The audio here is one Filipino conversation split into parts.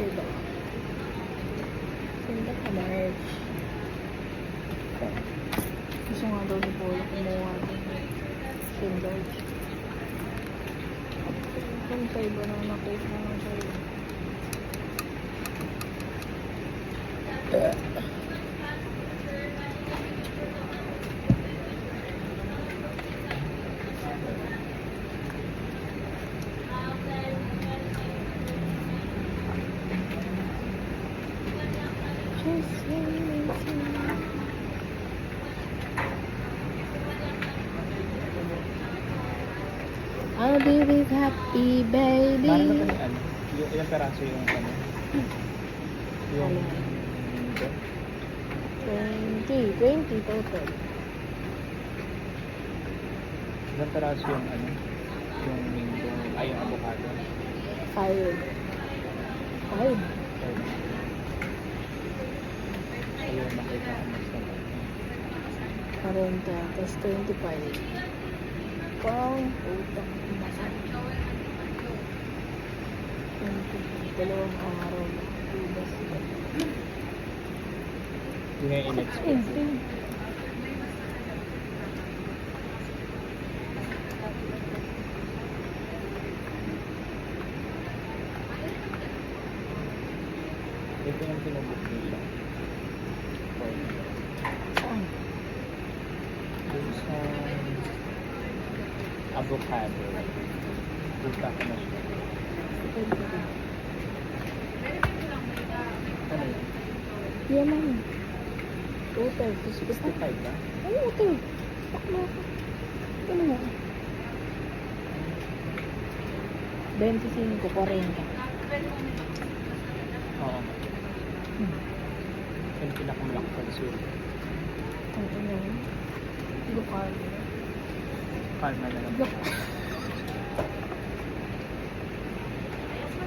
Diba? Ganda ka, Marge. Gusto nga daw ni Paula kumuha ng sandals. Kung sa iba na nakita naman sa'yo. I'll be with happy baby. Parang naman yung ano, ilang peraso yung ano? Yung... 20 total. Ilang peraso yung ano? Yung mango, ay yung avocado. 5. Ayun, nakita ko mas naman. 40, tapos 25. Pang utang masal. 20, dalawang araw na. Ubas. Hindi nga in-expect. Ito yung pinabuk nila. Saan? Doon sa avocado. Buka ko na siya. Ano yun? Yaman. Total. 65 ba? Ano ito? Bakla ka. Ano mo? 25, 40. Oo. Yung pinakamalaki sa Luzon. Ang ano? Lokal. Palma na lang.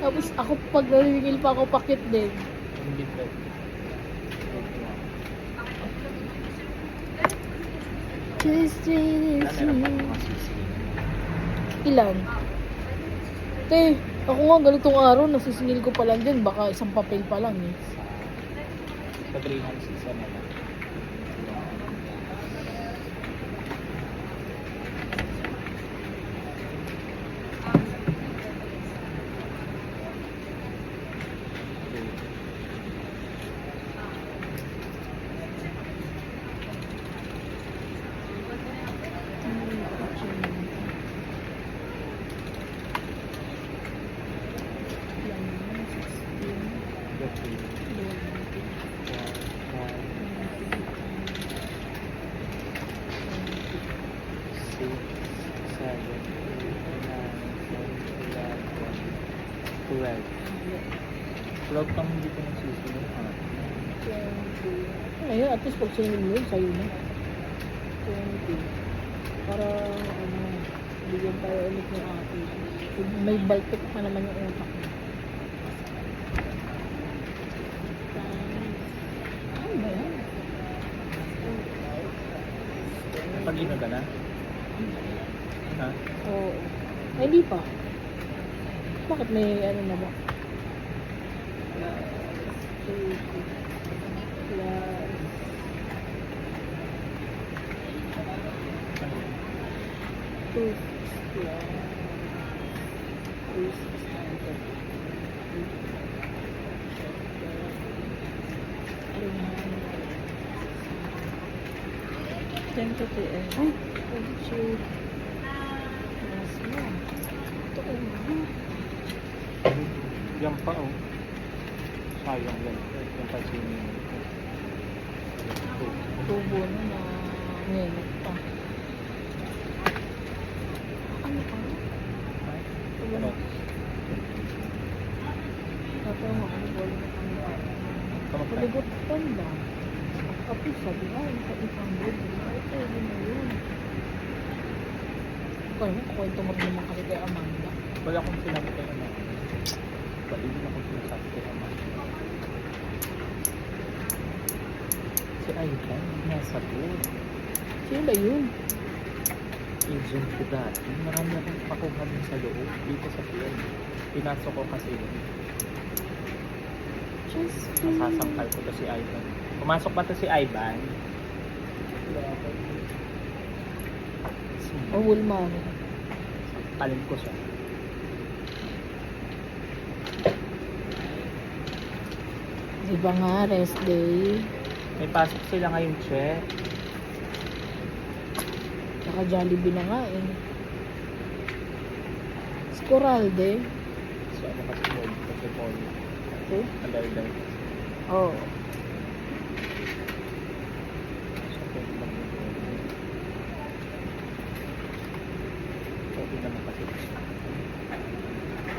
Tapos ako pag nalilingil pa ako pakit din. Yung libre. Just Wala dream meron pa akong masisi. Ilan? Te, ako nga ganitong araw, nasisingil ko pa lang dyan. Baka isang papel pa lang eh. Sa 300 season na lang. Vlog kang hindi ko nagsisunod. Ngayon, at least pag sinil mo yun, sa'yo na. 20. Para, ano, bigyan tayo ulit ng ate. May baltik pa naman yung utak mo. Ano ba yan? Napag-ino ka na? Ha? Oo. Ay, hindi pa. Bakit may ano na ba? Tempo to eh. Ay, pag-check. Mas mo. Ito ko na. Yan pa oh. Sayang yan. Yung pansinin mo. Tubo na na nilot pa. Ano pa? Tubo na. Tapos mo ano bola na kami. Paligot pa ba? Kapag sabi nga, sa isang board. Ay, pwede na yun. Kaya mo, kukwento mo rin naman kasi kay Amanda. Wala akong sinabi kay Amanda. Hindi akong sinasabi kay Amanda. Si Aitan, nasa board. Sino ba yun? Agent ko dati. Marami akong pakuha din sa loob. Dito sa field. Pinasok ko kasi yun. Just Masasangkal ko to si Ivan. Pumasok ba to si Ivan? o Wulmano. Sangkalin ko siya. Di ba nga, rest day. May pasok sila ngayon, Che. Saka Jollibee na nga eh. Scoralde. So, ano kasi Paul? Kasi Paul. Okay. Alay-alay. Oh. So, pwede lang yung Paul. Pwede naman kasi.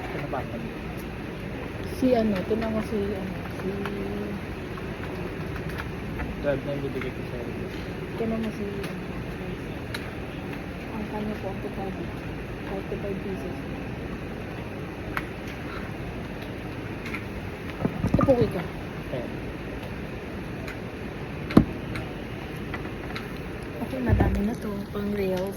Ito na ba ako? Si ano, tinan mo si ano, si 12 na yung bibigay ko sa iyo. tinan mo si ano, ang kanya po ang 45 pieces. Ipuki ka. Ayan. Okay, madami na to. Pang reels.